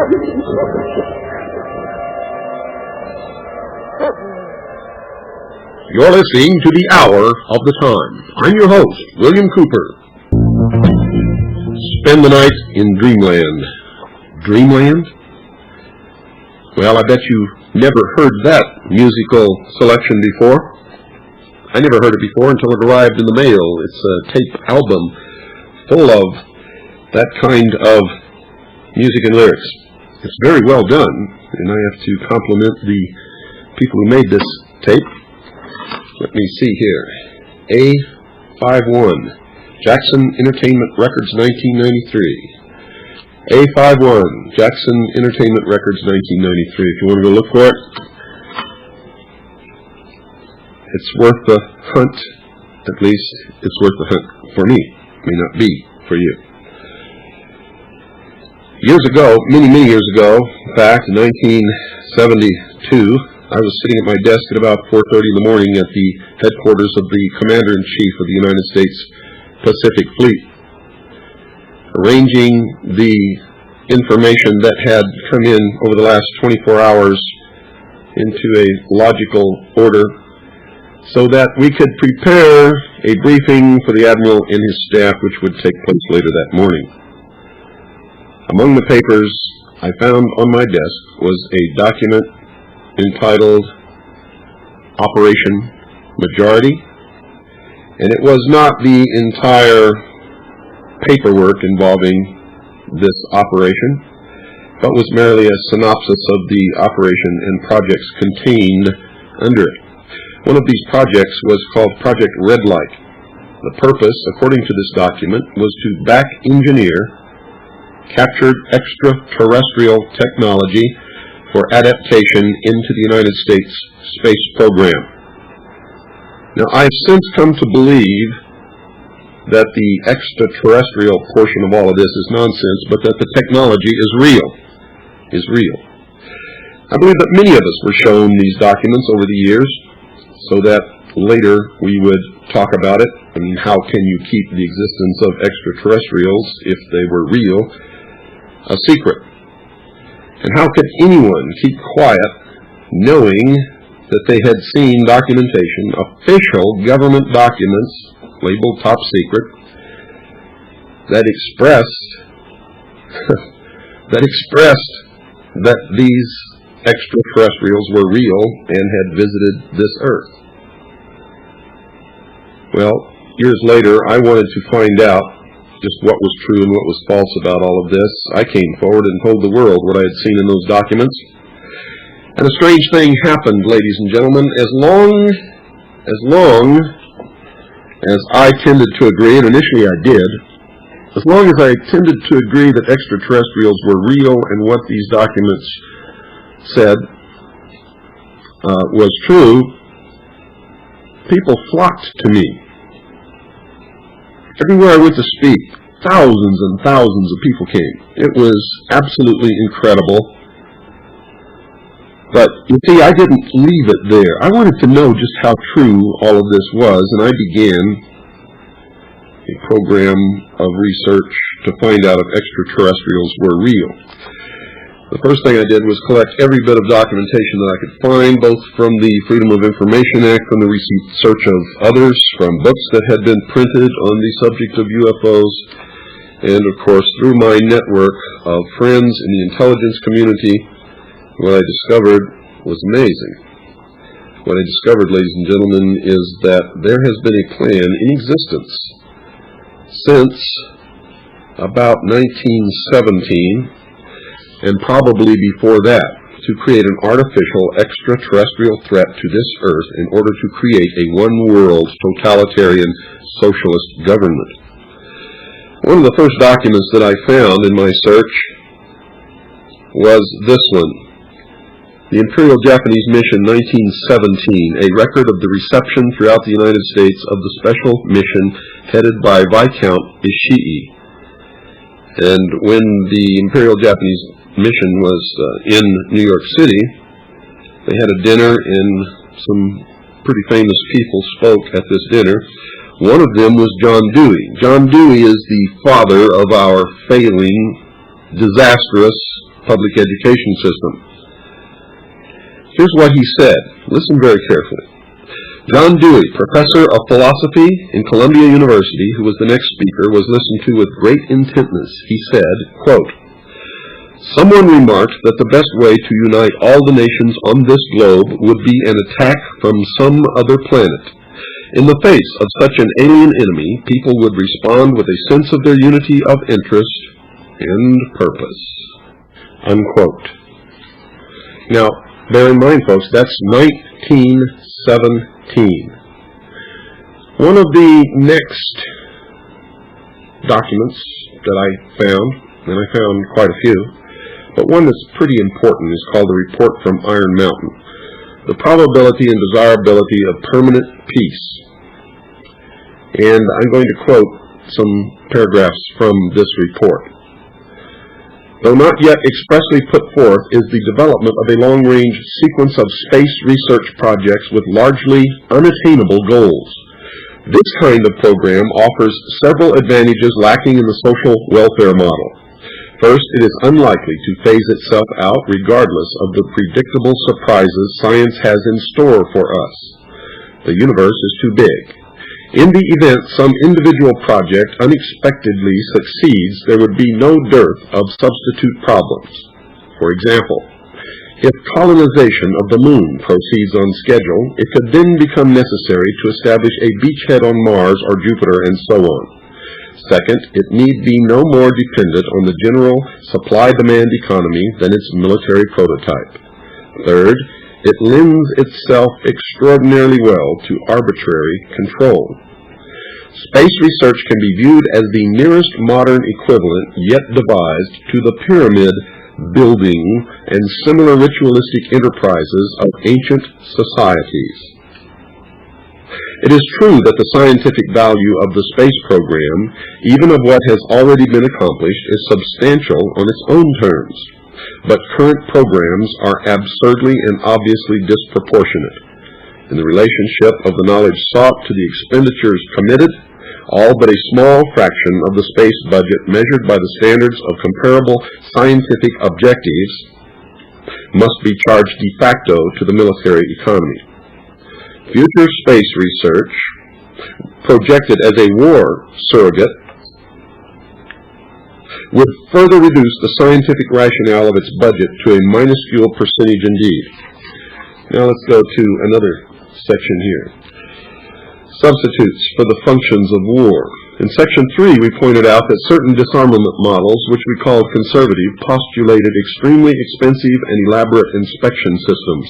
You're listening to the Hour of the Time. I'm your host, William Cooper. Spend the night in Dreamland. Dreamland? Well, I bet you never heard that musical selection before. I never heard it before until it arrived in the mail. It's a tape album full of that kind of music and lyrics. It's very well done, and I have to compliment the people who made this tape. Let me see here. A51, Jackson Entertainment Records, 1993. A51, Jackson Entertainment Records, 1993. If you want to go look for it, it's worth the hunt. At least it's worth the hunt for me. It may not be for you. Years ago, many years ago, back in 1972, I was sitting at my desk at about 4:30 in the morning at the headquarters of the Commander-in-Chief of the United States Pacific Fleet, arranging the information that had come in over the last 24 hours into a logical order so that we could prepare a briefing for the Admiral and his staff, which would take place later that morning. Among the papers I found on my desk was a document entitled Operation Majority, and it was not the entire paperwork involving this operation, but was merely a synopsis of the operation and projects contained under it. One of these projects was called Project Red Light. The purpose, according to this document, was to back engineer captured extraterrestrial technology for adaptation into the United States space program. Now, I've since come to believe that the extraterrestrial portion of all of this is nonsense, but that the technology is real. I believe that many of us were shown these documents over the years so that later we would talk about it. I mean, how can you keep the existence of extraterrestrials, if they were real, a secret? And how could anyone keep quiet knowing that they had seen documentation, official government documents labeled top secret, that expressed that these extraterrestrials were real and had visited this earth? Well, years later, I wanted to find out just what was true and what was false about all of this. I came forward and told the world what I had seen in those documents. And a strange thing happened, ladies and gentlemen. As long as I tended to agree, and initially I did, as long as I tended to agree that extraterrestrials were real and what these documents said was true, people flocked to me. Everywhere I went to speak, thousands and thousands of people came. It was absolutely incredible. But, you see, I didn't leave it there. I wanted to know just how true all of this was, and I began a program of research to find out if extraterrestrials were real. The first thing I did was collect every bit of documentation that I could find, both from the Freedom of Information Act, from the research of others, from books that had been printed on the subject of UFOs, and of course through my network of friends in the intelligence community. What I discovered was amazing. What I discovered, ladies and gentlemen, is that there has been a plan in existence since about 1917, and probably before that, to create an artificial extraterrestrial threat to this earth in order to create a one-world totalitarian socialist government. One of the first documents that I found in my search was this one. The Imperial Japanese Mission 1917, a record of the reception throughout the United States of the special mission headed by Viscount Ishii. And when the Imperial Japanese Mission was in New York City, they had a dinner and some pretty famous people spoke at this dinner. One of them was John Dewey. John Dewey is the father of our failing disastrous public education system. Here's what he said. Listen very carefully. John Dewey, professor of philosophy in Columbia University, who was the next speaker, was listened to with great intentness. He said, quote, "Someone remarked that the best way to unite all the nations on this globe would be an attack from some other planet. In the face of such an alien enemy, people would respond with a sense of their unity of interest and purpose." Unquote. Now, bear in mind, folks, that's 1917. One of the next documents that I found, and I found quite a few, but one that's pretty important, is called the Report from Iron Mountain, the probability and desirability of permanent peace. And I'm going to quote some paragraphs from this report. "Though not yet expressly put forth is the development of a long-range sequence of space research projects with largely unattainable goals. This kind of program offers several advantages lacking in the social welfare model. First, it is unlikely to phase itself out regardless of the predictable surprises science has in store for us. The universe is too big. In the event some individual project unexpectedly succeeds, there would be no dearth of substitute problems. For example, if colonization of the moon proceeds on schedule, it could then become necessary to establish a beachhead on Mars or Jupiter, and so on. Second, it need be no more dependent on the general supply-demand economy than its military prototype. Third, it lends itself extraordinarily well to arbitrary control. Space research can be viewed as the nearest modern equivalent yet devised to the pyramid building and similar ritualistic enterprises of ancient societies. It is true that the scientific value of the space program, even of what has already been accomplished, is substantial on its own terms, but current programs are absurdly and obviously disproportionate. In the relationship of the knowledge sought to the expenditures committed, all but a small fraction of the space budget measured by the standards of comparable scientific objectives must be charged de facto to the military economy. Future space research, projected as a war surrogate, would further reduce the scientific rationale of its budget to a minuscule percentage indeed. Now let's go to another section here. Substitutes for the functions of war. In Section 3, we pointed out that certain disarmament models, which we called conservative, postulated extremely expensive and elaborate inspection systems.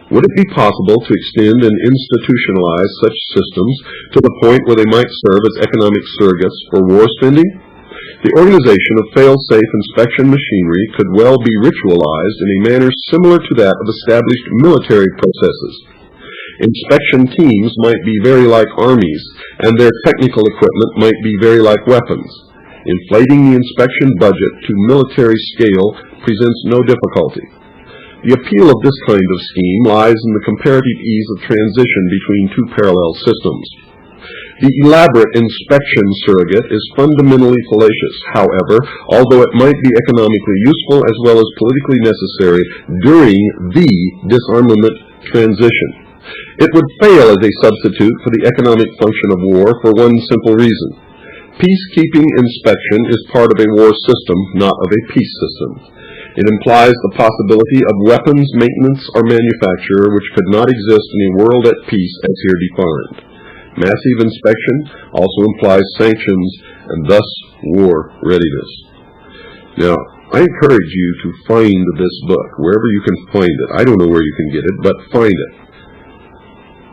Would it be possible to extend and institutionalize such systems to the point where they might serve as economic surrogates for war spending? The organization of fail-safe inspection machinery could well be ritualized in a manner similar to that of established military processes. Inspection teams might be very like armies, and their technical equipment might be very like weapons. Inflating the inspection budget to military scale presents no difficulty. The appeal of this kind of scheme lies in the comparative ease of transition between two parallel systems. The elaborate inspection surrogate is fundamentally fallacious, however, although it might be economically useful as well as politically necessary during the disarmament transition. It would fail as a substitute for the economic function of war for one simple reason. Peacekeeping inspection is part of a war system, not of a peace system. It implies the possibility of weapons maintenance or manufacture which could not exist in a world at peace as here defined. Massive inspection also implies sanctions and thus war readiness. Now, I encourage you to find this book, wherever you can find it. I don't know where you can get it, but find it.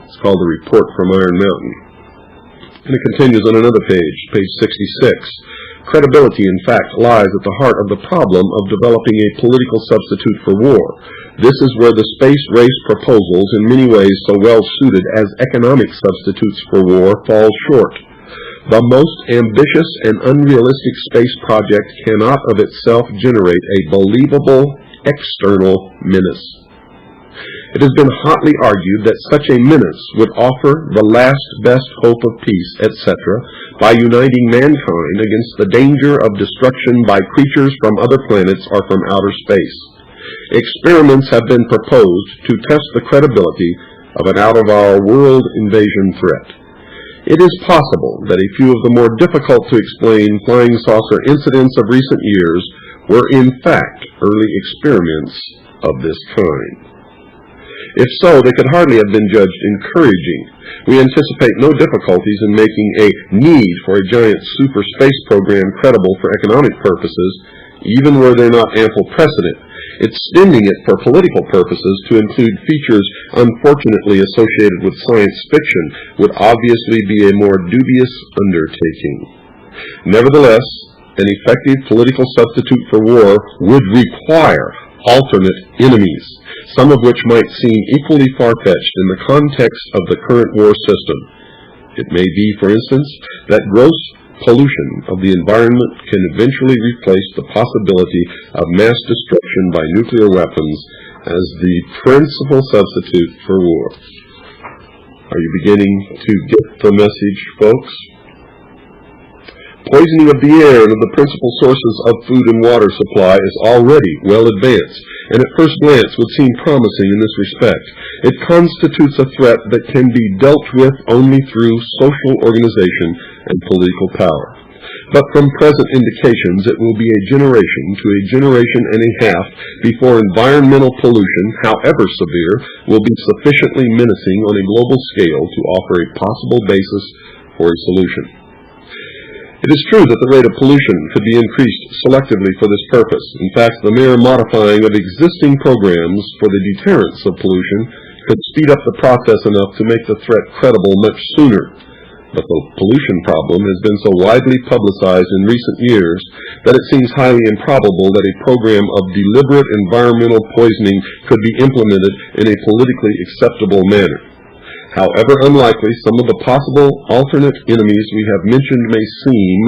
It's called The Report from Iron Mountain. And it continues on another page, page 66. Credibility, in fact, lies at the heart of the problem of developing a political substitute for war. This is where the space race proposals, in many ways so well suited as economic substitutes for war, fall short. The most ambitious and unrealistic space project cannot of itself generate a believable external menace. It has been hotly argued that such a menace would offer the last best hope of peace, etc., by uniting mankind against the danger of destruction by creatures from other planets or from outer space. Experiments have been proposed to test the credibility of an out-of-our-world invasion threat. It is possible that a few of the more difficult to explain flying saucer incidents of recent years were in fact early experiments of this kind. If so, they could hardly have been judged encouraging. We anticipate no difficulties in making a need for a giant super space program credible for economic purposes, even were there not ample precedent. Extending it for political purposes to include features unfortunately associated with science fiction would obviously be a more dubious undertaking. Nevertheless, an effective political substitute for war would require alternate enemies, some of which might seem equally far-fetched in the context of the current war system. It may be, for instance, that gross pollution of the environment can eventually replace the possibility of mass destruction by nuclear weapons as the principal substitute for war. Are you beginning to get the message, folks? Poisoning of the air and of the principal sources of food and water supply is already well advanced, and at first glance would seem promising in this respect. It constitutes a threat that can be dealt with only through social organization and political power. But from present indications, it will be a generation to a generation and a half before environmental pollution, however severe, will be sufficiently menacing on a global scale to offer a possible basis for a solution. It is true that the rate of pollution could be increased selectively for this purpose. In fact, the mere modifying of existing programs for the deterrence of pollution could speed up the process enough to make the threat credible much sooner. But the pollution problem has been so widely publicized in recent years that it seems highly improbable that a program of deliberate environmental poisoning could be implemented in a politically acceptable manner. However unlikely some of the possible alternate enemies we have mentioned may seem,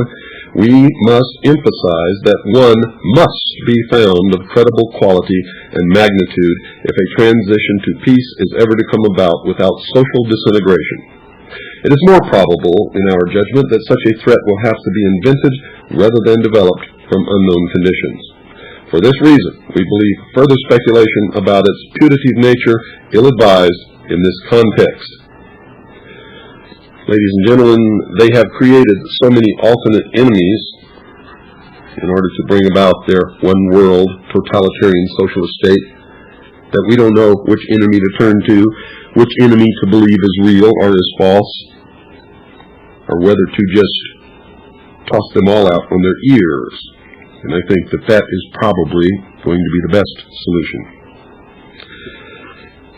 we must emphasize that one must be found of credible quality and magnitude if a transition to peace is ever to come about without social disintegration. It is more probable, in our judgment, that such a threat will have to be invented rather than developed from unknown conditions. For this reason, we believe further speculation about its putative nature ill-advised in this context. Ladies and gentlemen, they have created so many alternate enemies in order to bring about their one-world totalitarian socialist state that we don't know which enemy to turn to, which enemy to believe is real or is false, or whether to just toss them all out on their ears. And I think that that is probably going to be the best solution.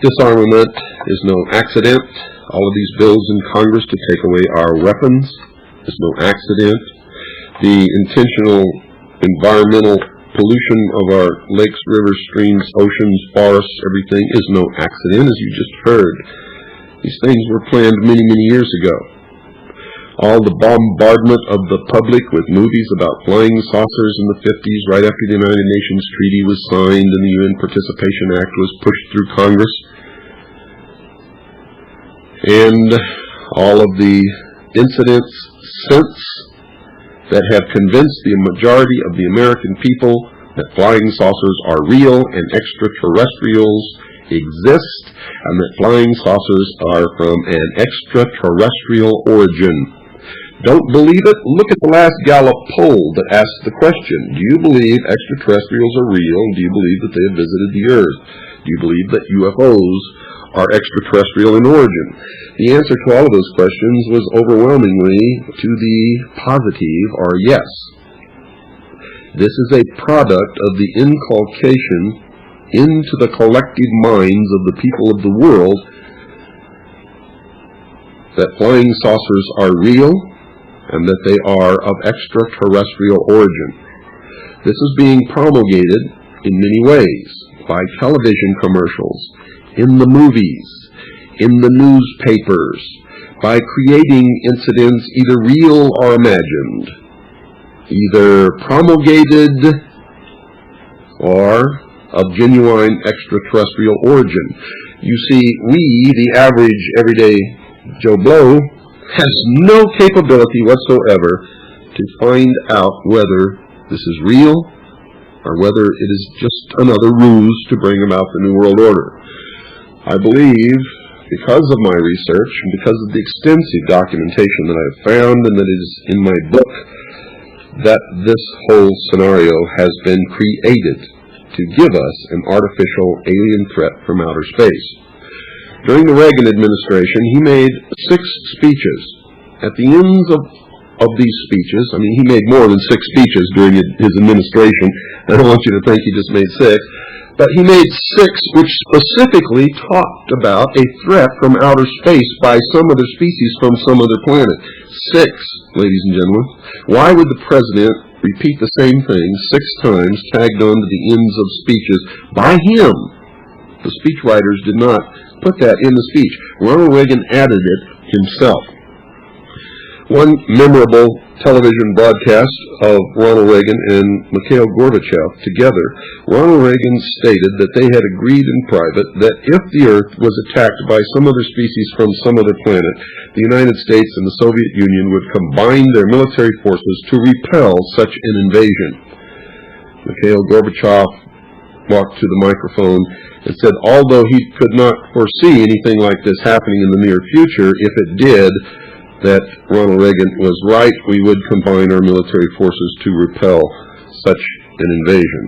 Disarmament is no accident. All of these bills in Congress to take away our weapons is no accident. The intentional environmental pollution of our lakes, rivers, streams, oceans, forests, everything is no accident, as you just heard. These things were planned many, many years ago. All the bombardment of the public with movies about flying saucers in the 50s, right after the United Nations Treaty was signed and the UN Participation Act was pushed through Congress, and all of the incidents since that have convinced the majority of the American people that flying saucers are real and extraterrestrials exist, and that flying saucers are from an extraterrestrial origin. Don't believe it? Look at the last Gallup poll that asked the question, do you believe extraterrestrials are real? Do you believe that they have visited the Earth? Do you believe that UFOs are extraterrestrial in origin? The answer to all of those questions was overwhelmingly to the positive, or yes. This is a product of the inculcation into the collective minds of the people of the world that flying saucers are real and that they are of extraterrestrial origin. This is being promulgated in many ways, by television commercials, in the movies, in the newspapers, by creating incidents either real or imagined, either promulgated or of genuine extraterrestrial origin. You see, we, the average, everyday Joe Blow, has no capability whatsoever to find out whether this is real or whether it is just another ruse to bring about the New World Order. I believe, because of my research and because of the extensive documentation that I have found and that is in my book, that this whole scenario has been created to give us an artificial alien threat from outer space. During the Reagan administration, he made 6 speeches. At the ends of these speeches, I mean, he made more than 6 speeches during his administration. I don't want you to think he just made 6. But he made 6 which specifically talked about a threat from outer space by some other species from some other planet. 6, ladies and gentlemen. Why would the president repeat the same thing 6 times, tagged on to the ends of speeches by him? The speechwriters did not put that in the speech. Ronald Reagan added it himself. One memorable television broadcast of Ronald Reagan and Mikhail Gorbachev together, Ronald Reagan stated that they had agreed in private that if the Earth was attacked by some other species from some other planet, the United States and the Soviet Union would combine their military forces to repel such an invasion. Mikhail Gorbachev walked to the microphone and said, although he could not foresee anything like this happening in the near future, if it did, that Ronald Reagan was right, we would combine our military forces to repel such an invasion.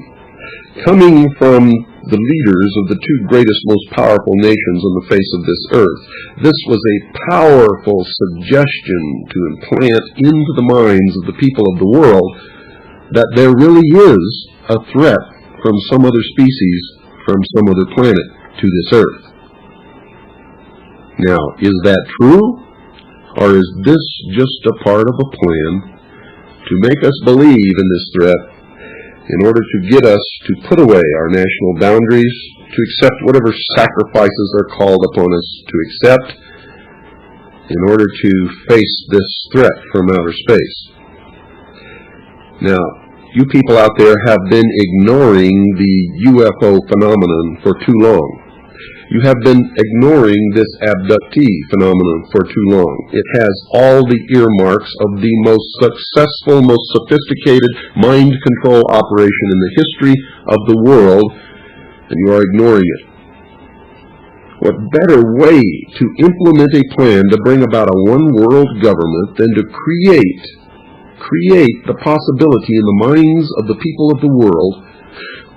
Coming from the leaders of the 2 greatest, most powerful nations on the face of this earth, this was a powerful suggestion to implant into the minds of the people of the world that there really is a threat from some other species, from some other planet to this earth. Now, is that true? Or is this just a part of a plan to make us believe in this threat in order to get us to put away our national boundaries, to accept whatever sacrifices are called upon us to accept in order to face this threat from outer space? Now, you people out there have been ignoring the UFO phenomenon for too long. You have been ignoring this abductee phenomenon for too long. It has all the earmarks of the most successful, most sophisticated mind control operation in the history of the world, and you are ignoring it. What better way to implement a plan to bring about a one-world government than to create the possibility in the minds of the people of the world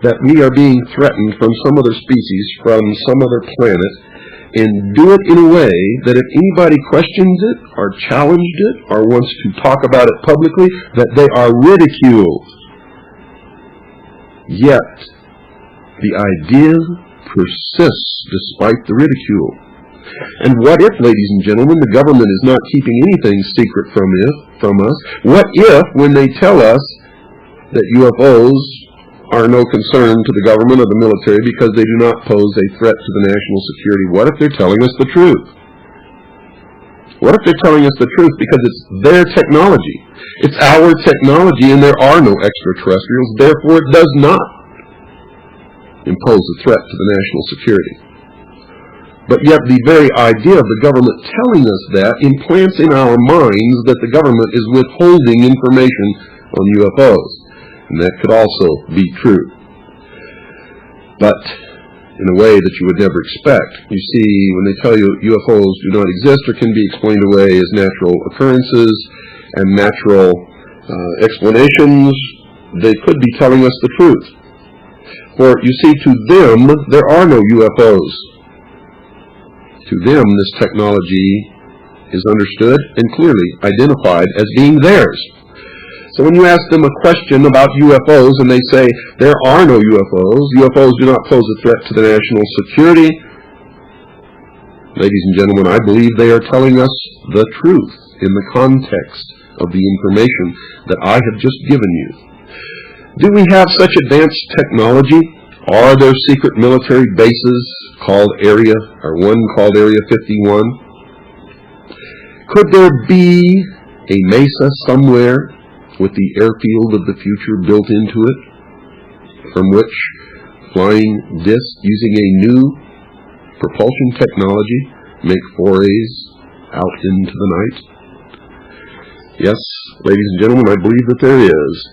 that we are being threatened from some other species, from some other planet, and do it in a way that if anybody questions it, or challenged it, or wants to talk about it publicly, that they are ridiculed. Yet, the idea persists despite the ridicule. And what if, ladies and gentlemen, the government is not keeping anything secret from us? What if, when they tell us that UFOs are no concern to the government or the military because they do not pose a threat to the national security, what if they're telling us the truth? What if they're telling us the truth because it's their technology? It's our technology and there are no extraterrestrials, therefore it does not impose a threat to the national security. But yet the very idea of the government telling us that implants in our minds that the government is withholding information on UFOs. And that could also be true, but in a way that you would never expect. You see, when they tell you UFOs do not exist or can be explained away as natural occurrences and natural explanations, they could be telling us the truth. For you see, to them, there are no UFOs. To them, this technology is understood and clearly identified as being theirs. So when you ask them a question about UFOs and they say there are no UFOs, UFOs do not pose a threat to the national security, ladies and gentlemen, I believe they are telling us the truth in the context of the information that I have just given you. Do we have such advanced technology? Are there secret military bases called one called Area 51? Could there be a mesa somewhere with the airfield of the future built into it, from which flying discs using a new propulsion technology make forays out into the night? Yes, ladies and gentlemen, I believe that there is.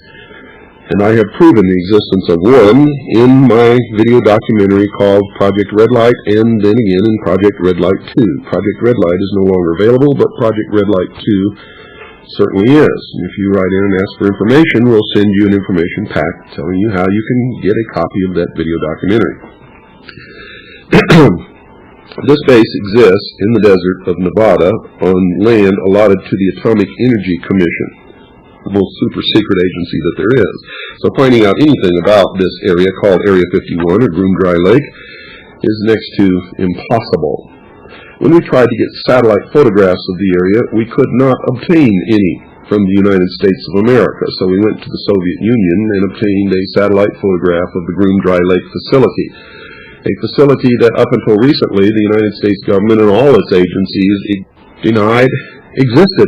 And I have proven the existence of one in my video documentary called Project Red Light, and then again in Project Red Light 2. Project Red Light is no longer available, but Project Red Light 2 certainly is. And if you write in and ask for information, we'll send you an information pack telling you how you can get a copy of that video documentary. This base exists in the desert of Nevada on land allotted to the Atomic Energy Commission, the most super secret agency that there is. So finding out anything about this area called Area 51 or Groom Dry Lake is next to impossible. When we tried to get satellite photographs of the area, we could not obtain any from the United States of America. So we went to the Soviet Union and obtained a satellite photograph of the Groom Dry Lake facility. A facility that up until recently the United States government and all its agencies denied existed.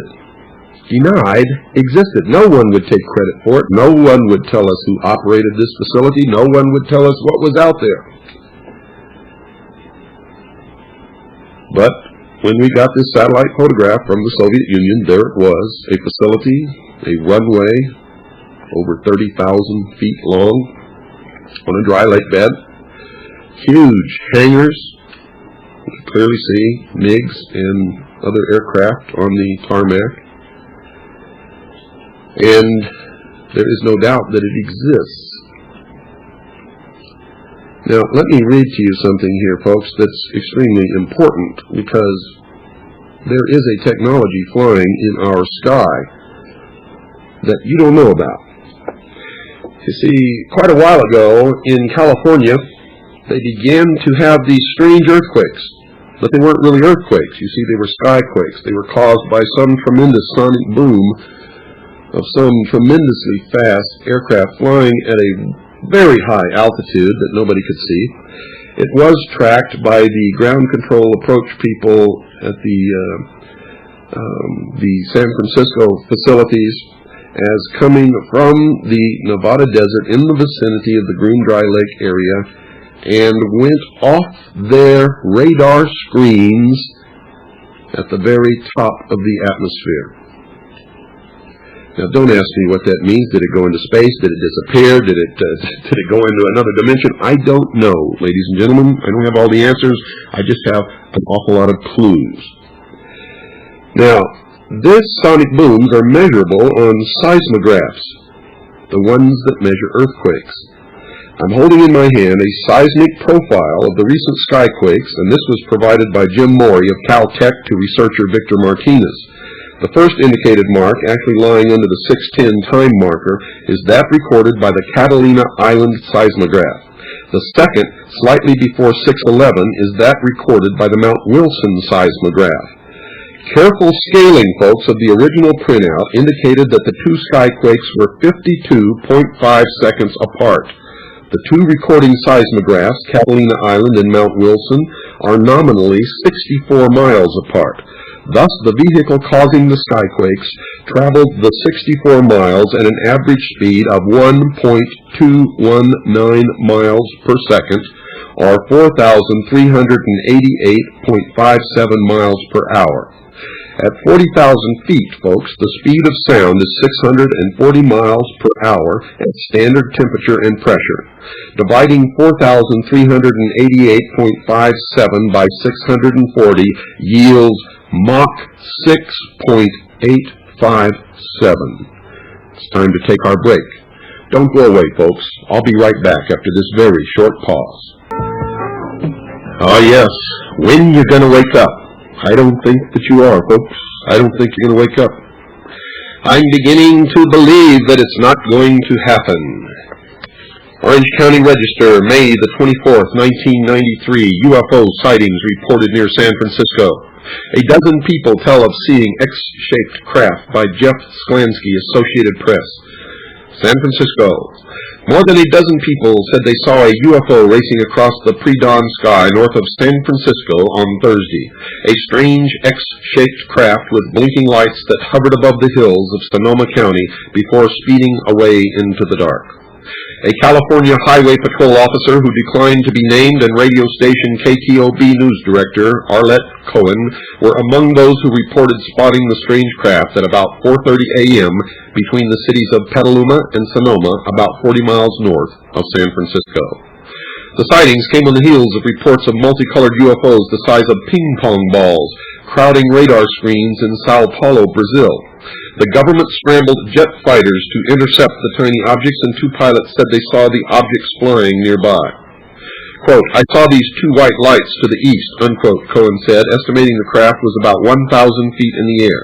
No one would take credit for it. No one would tell us who operated this facility. No one would tell us what was out there. But when we got this satellite photograph from the Soviet Union, there it was, a facility, a runway over 30,000 feet long on a dry lake bed, huge hangars. You can clearly see MiGs and other aircraft on the tarmac. And there is no doubt that it exists. Now, let me read to you something here, folks, that's extremely important, because there is a technology flying in our sky that you don't know about. You see, quite a while ago in California, they began to have these strange earthquakes, but they weren't really earthquakes. You see, they were skyquakes. They were caused by some tremendous sonic boom of some tremendously fast aircraft flying at a very high altitude that nobody could see. It was tracked by the ground control approach people at the San Francisco facilities as coming from the Nevada desert in the vicinity of the Groom Dry Lake area, and went off their radar screens at the very top of the atmosphere. Now, don't ask me what that means. Did it go into space? Did it disappear? Did it go into another dimension? I don't know, ladies and gentlemen. I don't have all the answers. I just have an awful lot of clues. Now, these sonic booms are measurable on seismographs, the ones that measure earthquakes. I'm holding in my hand a seismic profile of the recent skyquakes, and this was provided by Jim Morey of Caltech to researcher Victor Martinez. The first indicated mark, actually lying under the 610 time marker, is that recorded by the Catalina Island seismograph. The second, slightly before 611, is that recorded by the Mount Wilson seismograph. Careful scaling, folks, of the original printout indicated that the two skyquakes were 52.5 seconds apart. The two recording seismographs, Catalina Island and Mount Wilson, are nominally 64 miles apart. Thus, the vehicle causing the skyquakes traveled the 64 miles at an average speed of 1.219 miles per second, or 4,388.57 miles per hour. At 40,000 feet, folks, the speed of sound is 640 miles per hour at standard temperature and pressure. Dividing 4,388.57 by 640 yields Mach 6.857. It's time to take our break. Don't go away, folks. I'll be right back after this very short pause. Oh, yes. When you're going to wake up. I don't think that you are, folks. I don't think you're going to wake up. I'm beginning to believe that it's not going to happen. Orange County Register, May the 24th, 1993. UFO sightings reported near San Francisco. A dozen people tell of seeing X-shaped craft by Jeff Sklansky, Associated Press. San Francisco. More than a dozen people said they saw a UFO racing across the pre-dawn sky north of San Francisco on Thursday. A strange X-shaped craft with blinking lights that hovered above the hills of Sonoma County before speeding away into the dark. A California Highway Patrol officer who declined to be named and radio station KTOB news director Arlette Cohen were among those who reported spotting the strange craft at about 4:30 a.m. between the cities of Petaluma and Sonoma, about 40 miles north of San Francisco. The sightings came on the heels of reports of multicolored UFOs the size of ping-pong balls crowding radar screens in Sao Paulo, Brazil. The government scrambled jet fighters to intercept the tiny objects, and two pilots said they saw the objects flying nearby. Quote, "I saw these two white lights to the east," unquote, Cohen said, estimating the craft was about 1,000 feet in the air.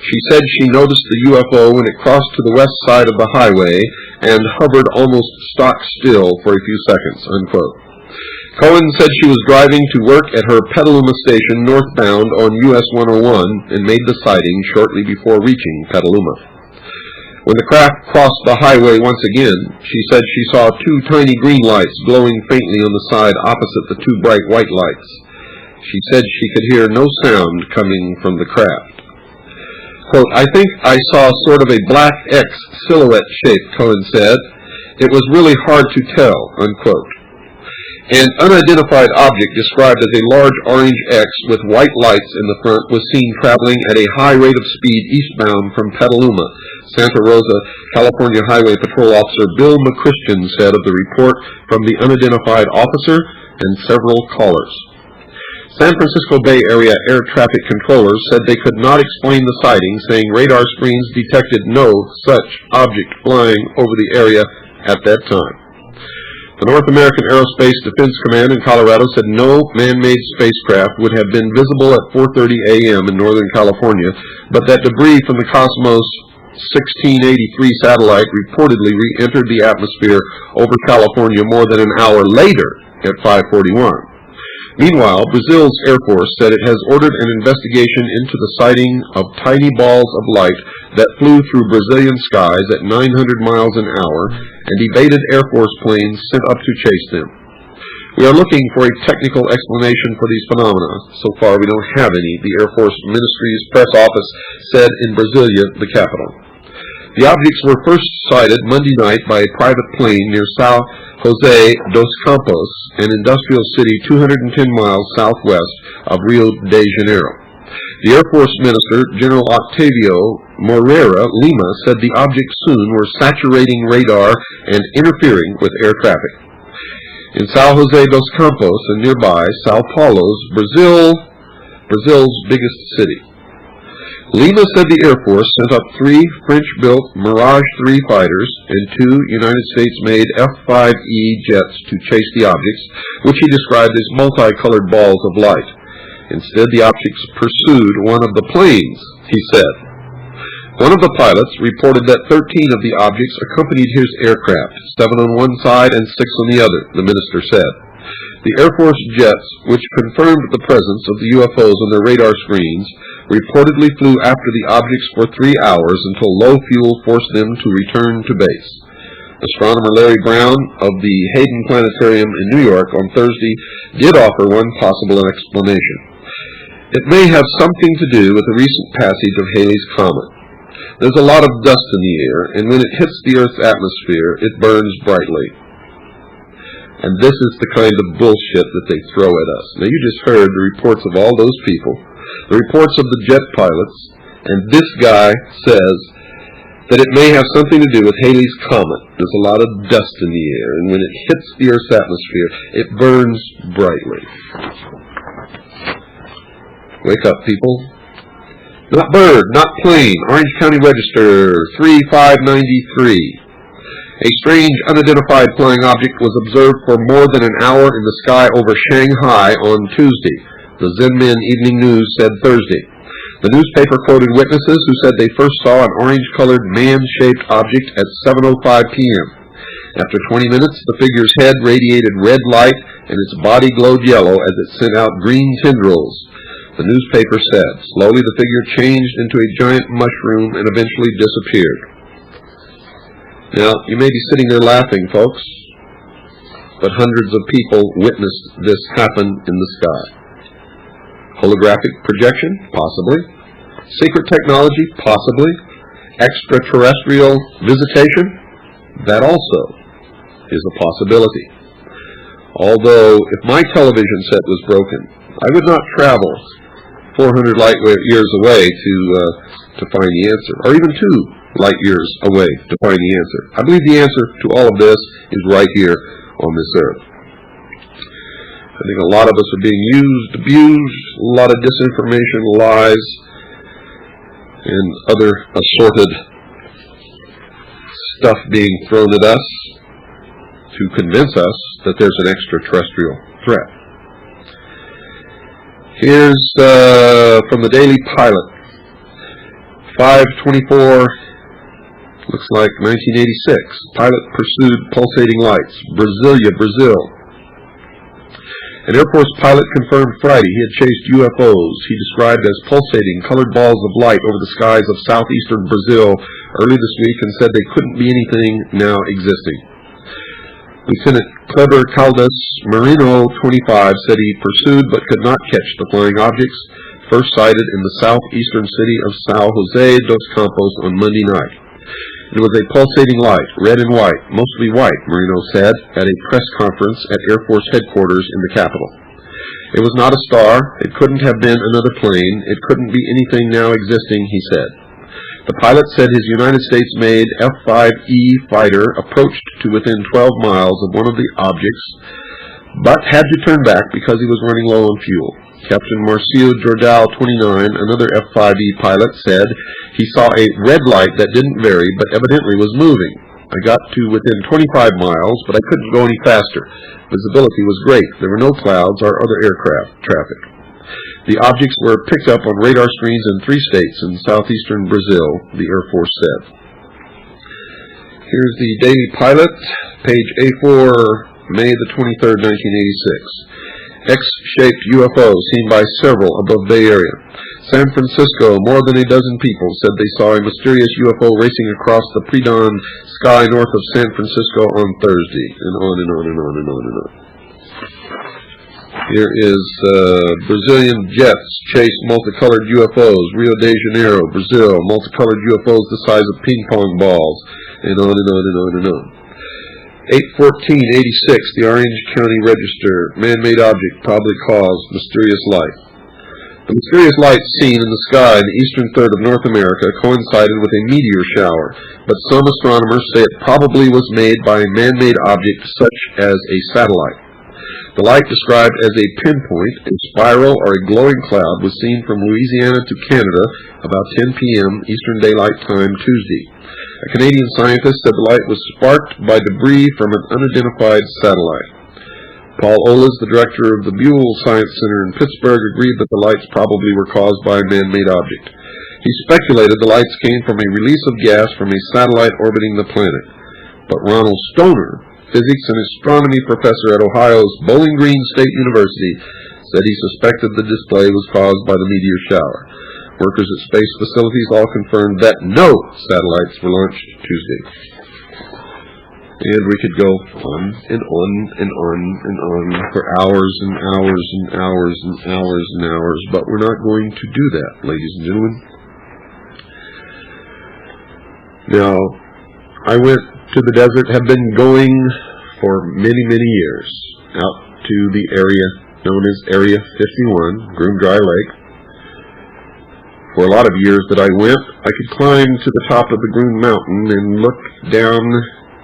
She said she noticed the UFO when it crossed to the west side of the highway and hovered almost stock still for a few seconds, unquote. Cohen said she was driving to work at her Petaluma station northbound on US 101 and made the sighting shortly before reaching Petaluma. When the craft crossed the highway once again, she said she saw two tiny green lights glowing faintly on the side opposite the two bright white lights. She said she could hear no sound coming from the craft. Quote, "I think I saw sort of a black X silhouette shape," Cohen said. "It was really hard to tell," unquote. An unidentified object described as a large orange X with white lights in the front was seen traveling at a high rate of speed eastbound from Petaluma. Santa Rosa, California Highway Patrol Officer Bill McChristian said of the report from the unidentified officer and several callers. San Francisco Bay Area air traffic controllers said they could not explain the sighting, saying radar screens detected no such object flying over the area at that time. The North American Aerospace Defense Command in Colorado said no man-made spacecraft would have been visible at 4:30 a.m. in Northern California, but that debris from the Cosmos 1683 satellite reportedly re-entered the atmosphere over California more than an hour later at 5:41. Meanwhile, Brazil's Air Force said it has ordered an investigation into the sighting of tiny balls of light that flew through Brazilian skies at 900 miles an hour and evaded Air Force planes sent up to chase them. "We are looking for a technical explanation for these phenomena. So far, we don't have any," the Air Force Ministry's press office said in Brasilia, the capital. The objects were first sighted Monday night by a private plane near São José dos Campos, an industrial city 210 miles southwest of Rio de Janeiro. The Air Force Minister, General Octavio Moreira Lima, said the objects soon were saturating radar and interfering with air traffic. In São José dos Campos and nearby Sao Paulo, Brazil's biggest city. Lima said the Air Force sent up 3 French-built Mirage 3 fighters and 2 United States-made F-5E jets to chase the objects, which he described as multicolored balls of light. Instead, the objects pursued one of the planes, he said. One of the pilots reported that 13 of the objects accompanied his aircraft, 7 on one side and 6 on the other, the minister said. The Air Force jets, which confirmed the presence of the UFOs on their radar screens, reportedly flew after the objects for 3 hours until low fuel forced them to return to base. Astronomer Larry Brown of the Hayden Planetarium in New York on Thursday did offer one possible explanation. It may have something to do with the recent passage of Halley's Comet. There's a lot of dust in the air, and when it hits the Earth's atmosphere, it burns brightly. And this is the kind of bullshit that they throw at us. Now, you just heard the reports of all those people, the reports of the jet pilots, and this guy says that it may have something to do with Halley's Comet. There's a lot of dust in the air, and when it hits the Earth's atmosphere, it burns brightly. Wake up, people. Not bird, not plane. Orange County Register 3593. A strange, unidentified flying object was observed for more than an hour in the sky over Shanghai on Tuesday, the Zenmin Evening News said Thursday. The newspaper quoted witnesses who said they first saw an orange-colored man-shaped object at 7:05 p.m. After 20 minutes, the figure's head radiated red light and its body glowed yellow as it sent out green tendrils. The newspaper said. Slowly, the figure changed into a giant mushroom and eventually disappeared. Now, you may be sitting there laughing, folks, but hundreds of people witnessed this happen in the sky. Holographic projection? Possibly. Secret technology? Possibly. Extraterrestrial visitation? That also. is a possibility. Although, if my television set was broken, I would not travel 400 light years away to find the answer, or even 2 light years away to find the answer. I believe the answer to all of this is right here on this earth. I think a lot of us are being used, abused, a lot of disinformation, lies, and other assorted stuff being thrown at us to convince us that there's an extraterrestrial threat. Here's from the Daily Pilot, 5/24, looks like 1986. Pilot pursued pulsating lights, Brasilia, Brazil. An Air Force pilot confirmed Friday he had chased UFOs he described as pulsating colored balls of light over the skies of southeastern Brazil early this week and said they couldn't be anything now existing. Lieutenant Kleber Caldas Marino, 25, said he pursued but could not catch the flying objects, first sighted in the southeastern city of São José dos Campos on Monday night. It was a pulsating light, red and white, mostly white, Marino said at a press conference at Air Force headquarters in the capital. It was not a star, it couldn't have been another plane, it couldn't be anything now existing, he said. The pilot said his United States-made F-5E fighter approached to within 12 miles of one of the objects, but had to turn back because he was running low on fuel. Captain Marcio Jordal, 29, another F-5E pilot, said he saw a red light that didn't vary but evidently was moving. I got to within 25 miles, but I couldn't go any faster. Visibility was great. There were no clouds or other aircraft traffic. The objects were picked up on radar screens in 3 states in southeastern Brazil, the Air Force said. Here's the Daily Pilot, page A4, May the 23rd, 1986. X-shaped UFO seen by several above Bay Area. San Francisco, more than a dozen people said they saw a mysterious UFO racing across the pre-dawn sky north of San Francisco on Thursday, and on and on and on and on and on. Here is Brazilian jets chase multicolored UFOs, Rio de Janeiro, Brazil, multicolored UFOs the size of ping pong balls, and on and on and on and on. 8/14/86, the Orange County Register, man-made object probably caused mysterious light. The mysterious light seen in the sky in the eastern third of North America coincided with a meteor shower, but some astronomers say it probably was made by a man-made object such as a satellite. The light, described as a pinpoint, a spiral, or a glowing cloud, was seen from Louisiana to Canada about 10 p.m. Eastern Daylight Time Tuesday. A Canadian scientist said the light was sparked by debris from an unidentified satellite. Paul Oles, the director of the Buell Science Center in Pittsburgh, agreed that the lights probably were caused by a man-made object. He speculated the lights came from a release of gas from a satellite orbiting the planet. But Ronald Stoner, physics and astronomy professor at Ohio's Bowling Green State University, said he suspected the display was caused by the meteor shower. Workers at space facilities all confirmed that no satellites were launched Tuesday. And we could go on and on and on and on for hours and hours and hours and hours and hours, but we're not going to do that, ladies and gentlemen. Now, I went to the desert, have been going for many, many years, out to the area known as Area 51, Groom Dry Lake. For a lot of years that I went, I could climb to the top of the Groom Mountain and look down,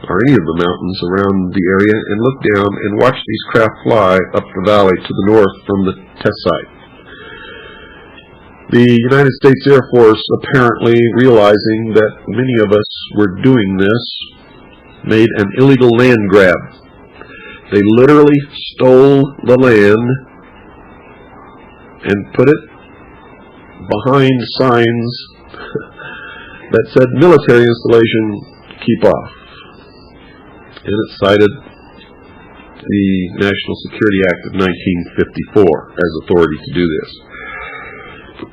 or any of the mountains around the area, and look down and watch these craft fly up the valley to the north from the test site. The United States Air Force, apparently realizing that many of us were doing this, made an illegal land grab. They literally stole the land and put it behind signs that said military installation, keep off. And it cited the National Security Act of 1954 as authority to do this.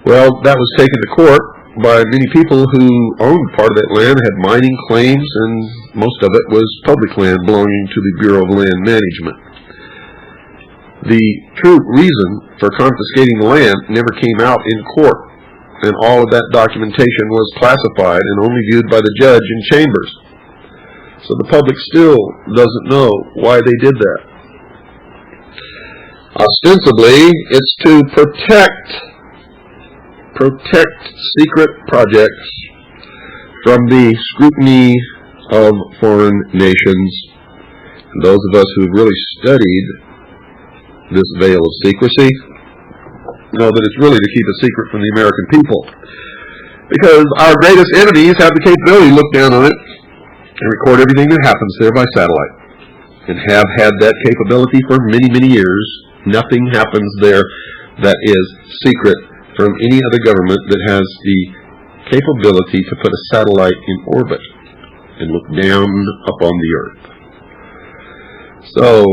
Well, that was taken to court by many people who owned part of that land, had mining claims, and most of it was public land belonging to the Bureau of Land Management. The true reason for confiscating the land never came out in court, and all of that documentation was classified and only viewed by the judge in chambers. So the public still doesn't know why they did that. Ostensibly, it's to protect secret projects from the scrutiny of foreign nations. And those of us who've really studied this veil of secrecy know that it's really to keep a secret from the American people. Because our greatest enemies have the capability to look down on it and record everything that happens there by satellite, and have had that capability for many, many years. Nothing happens there that is secret from any other government that has the capability to put a satellite in orbit and look down upon the earth. So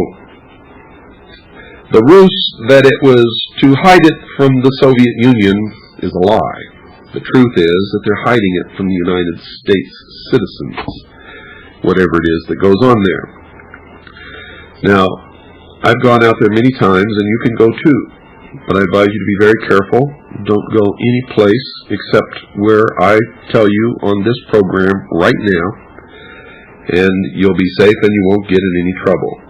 the ruse that it was to hide it from the Soviet Union is a lie. The truth is that they're hiding it from the United States citizens, whatever it is that goes on there. Now, I've gone out there many times, and you can go too, but I advise you to be very careful. Don't go any place except where I tell you on this program right now, and you'll be safe and you won't get in any trouble.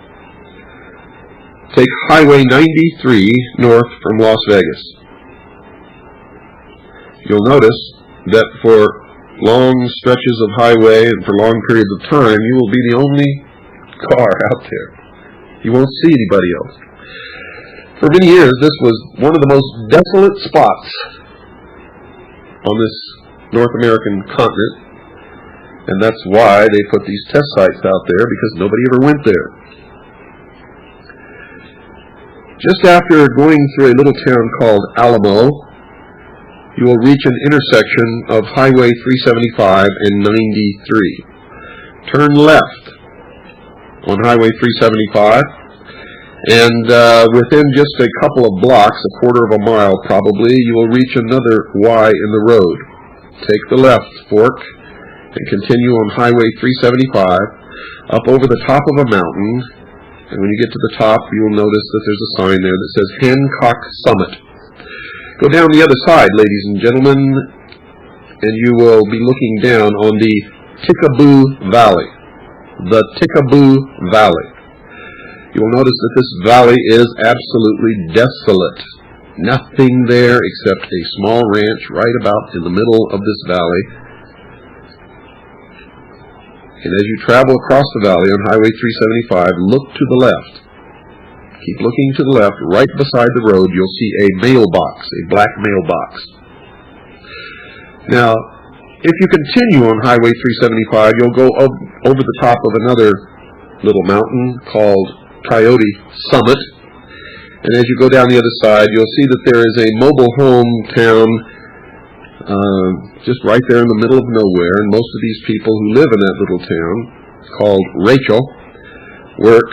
Take Highway 93 north from Las Vegas. You'll notice that for long stretches of highway and for long periods of time, you will be the only car out there. You won't see anybody else. For many years, this was one of the most desolate spots on this North American continent, and that's why they put these test sites out there, because nobody ever went there. Just after going through a little town called Alamo, you will reach an intersection of Highway 375 and 93. Turn left on Highway 375, and within just a couple of blocks, a quarter of a mile probably, you will reach another Y in the road. Take the left fork and continue on Highway 375 up over the top of a mountain, and when you get to the top, you will notice that there's a sign there that says Hancock Summit. Go down the other side, ladies and gentlemen, and you will be looking down on the Tikaboo Valley. The Tikaboo Valley. You will notice that this valley is absolutely desolate. Nothing there except a small ranch right about in the middle of this valley. And as you travel across the valley on Highway 375, look to the left. Keep looking to the left. Right beside the road, you'll see a mailbox, a black mailbox. Now, if you continue on Highway 375, you'll go over the top of another little mountain called Coyote Summit. And as you go down the other side, you'll see that there is a mobile home town just right there in the middle of nowhere. And most of these people who live in that little town, called Rachel, work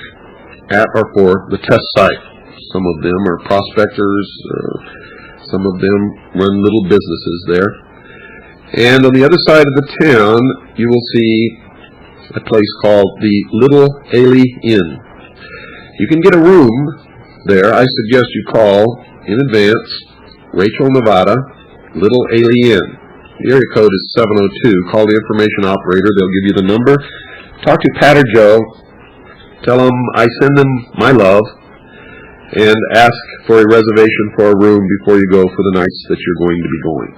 at or for the test site. Some of them are prospectors. Some of them run little businesses there. And on the other side of the town, you will see a place called the Little Ailey Inn. You can get a room there. I suggest you call in advance, Rachel, Nevada, Little Ailey Inn. The area code is 702. Call the information operator. They'll give you the number. Talk to Pat or Joe. Tell them I send them my love, and ask for a reservation for a room before you go for the nights that you're going to be going.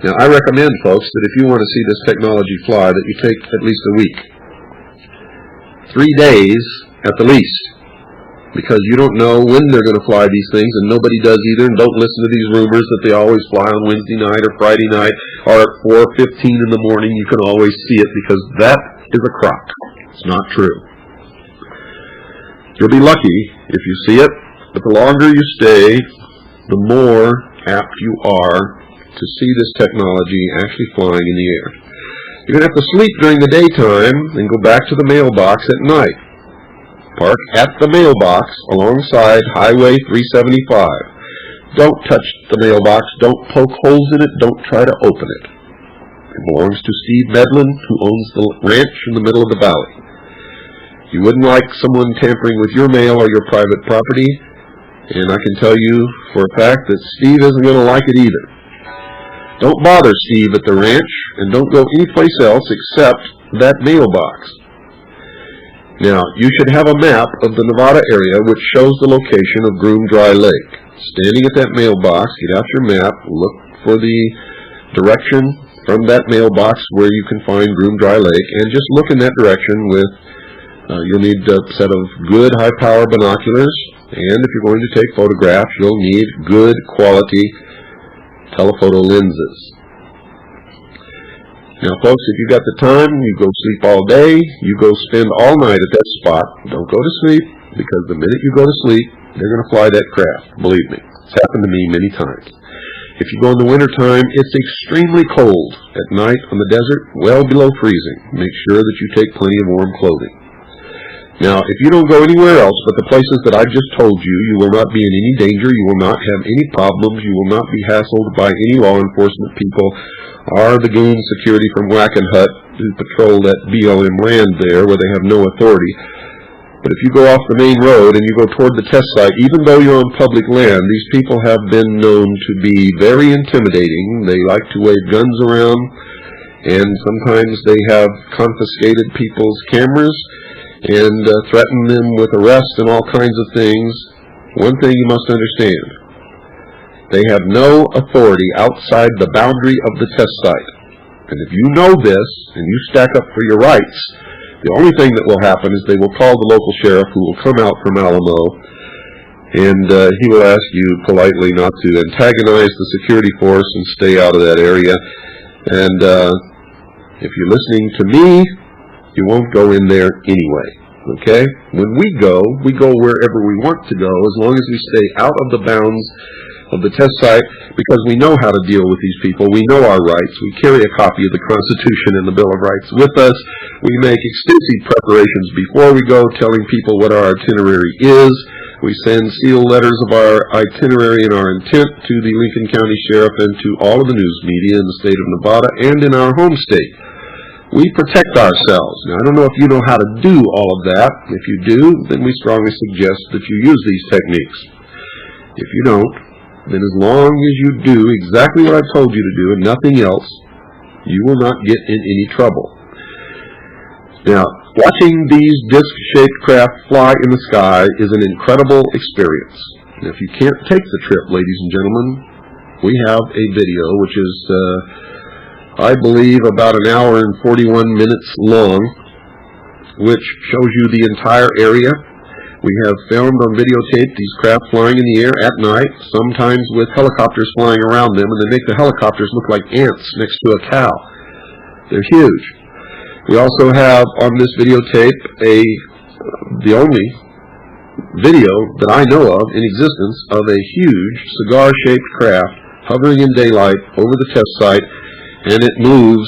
Now, I recommend, folks, that if you want to see this technology fly, that you take at least a week. 3 days at the least, because you don't know when they're going to fly these things, and nobody does either, and don't listen to these rumors that they always fly on Wednesday night or Friday night, or at 4:15 in the morning. You can always see it, because that is a crock. It's not true. You'll be lucky if you see it, but the longer you stay, the more apt you are to see this technology actually flying in the air. You're going to have to sleep during the daytime and go back to the mailbox at night. Park at the mailbox alongside Highway 375. Don't touch the mailbox. Don't poke holes in it. Don't try to open it. It belongs to Steve Medlin, who owns the ranch in the middle of the valley. You wouldn't like someone tampering with your mail or your private property, and I can tell you for a fact that Steve isn't going to like it either. Don't bother Steve at the ranch, and don't go anyplace else except that mailbox. Now, you should have a map of the Nevada area which shows the location of Groom Dry Lake. Standing at that mailbox, get out your map, look for the direction from that mailbox where you can find Groom Dry Lake, and just look in that direction with, you'll need a set of good high-power binoculars, and if you're going to take photographs, you'll need good quality telephoto lenses. Now, folks, if you got the time, you go sleep all day, you go spend all night at that spot. Don't go to sleep, because the minute you go to sleep, they're going to fly that craft. Believe me. It's happened to me many times. If you go in the wintertime, it's extremely cold at night on the desert, well below freezing. Make sure that you take plenty of warm clothing. Now, if you don't go anywhere else but the places that I've just told you, you will not be in any danger, you will not have any problems, you will not be hassled by any law enforcement people or the goon security from Wackenhut who patrol that BLM land there where they have no authority. But if you go off the main road and you go toward the test site, even though you're on public land, these people have been known to be very intimidating. They like to wave guns around, and sometimes they have confiscated people's cameras and threaten them with arrest and all kinds of things. One thing you must understand, they have no authority outside the boundary of the test site. And if you know this and you stack up for your rights, the only thing that will happen is they will call the local sheriff, who will come out from Alamo, and he will ask you politely not to antagonize the security force and stay out of that area. And if you're listening to me, you won't go in there anyway, okay? When we go wherever we want to go, as long as we stay out of the bounds of the test site, because we know how to deal with these people. We know our rights. We carry a copy of the Constitution and the Bill of Rights with us. We make extensive preparations before we go, telling people what our itinerary is. We send sealed letters of our itinerary and our intent to the Lincoln County Sheriff and to all of the news media in the state of Nevada and in our home state. We protect ourselves. Now, I don't know if you know how to do all of that. If you do, then we strongly suggest that you use these techniques. If you don't, then as long as you do exactly what I've told you to do and nothing else, you will not get in any trouble. Now, watching these disc-shaped craft fly in the sky is an incredible experience. And if you can't take the trip, ladies and gentlemen, we have a video which is, I believe, about an hour and 41 minutes long, which shows you the entire area. We have filmed on videotape these craft flying in the air at night, sometimes with helicopters flying around them, and they make the helicopters look like ants next to a cow. They're huge. We also have on this videotape the only video that I know of in existence of a huge cigar-shaped craft hovering in daylight over the test site, and it moves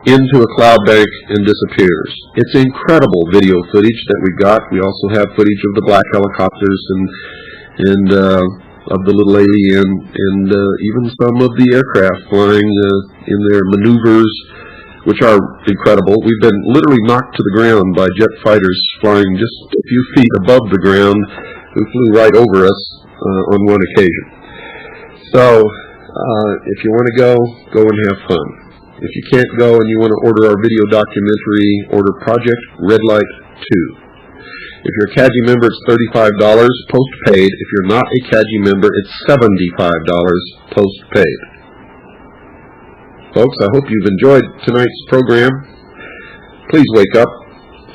into a cloud bank and disappears. It's incredible video footage that we got. We also have footage of the black helicopters and of the little alien, and even some of the aircraft flying in their maneuvers, which are incredible. We've been literally knocked to the ground by jet fighters flying just a few feet above the ground, who flew right over us on one occasion. So, if you want to go and have fun. If you can't go and you want to order our video documentary, order Project Red Light 2. If you're a CAGI member, it's $35 post-paid. If you're not a CAGI member, it's $75 post-paid. Folks, I hope you've enjoyed tonight's program. Please wake up.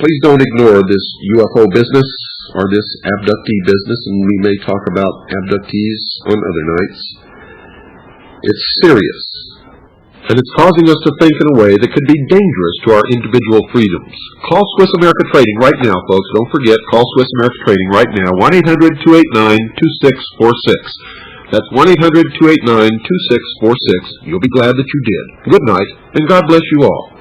Please don't ignore this UFO business or this abductee business, and we may talk about abductees on other nights. It's serious. And it's causing us to think in a way that could be dangerous to our individual freedoms. Call Swiss America Trading right now, folks. Don't forget, call Swiss America Trading right now, 1-800-289-2646. That's 1-800-289-2646. You'll be glad that you did. Good night, and God bless you all.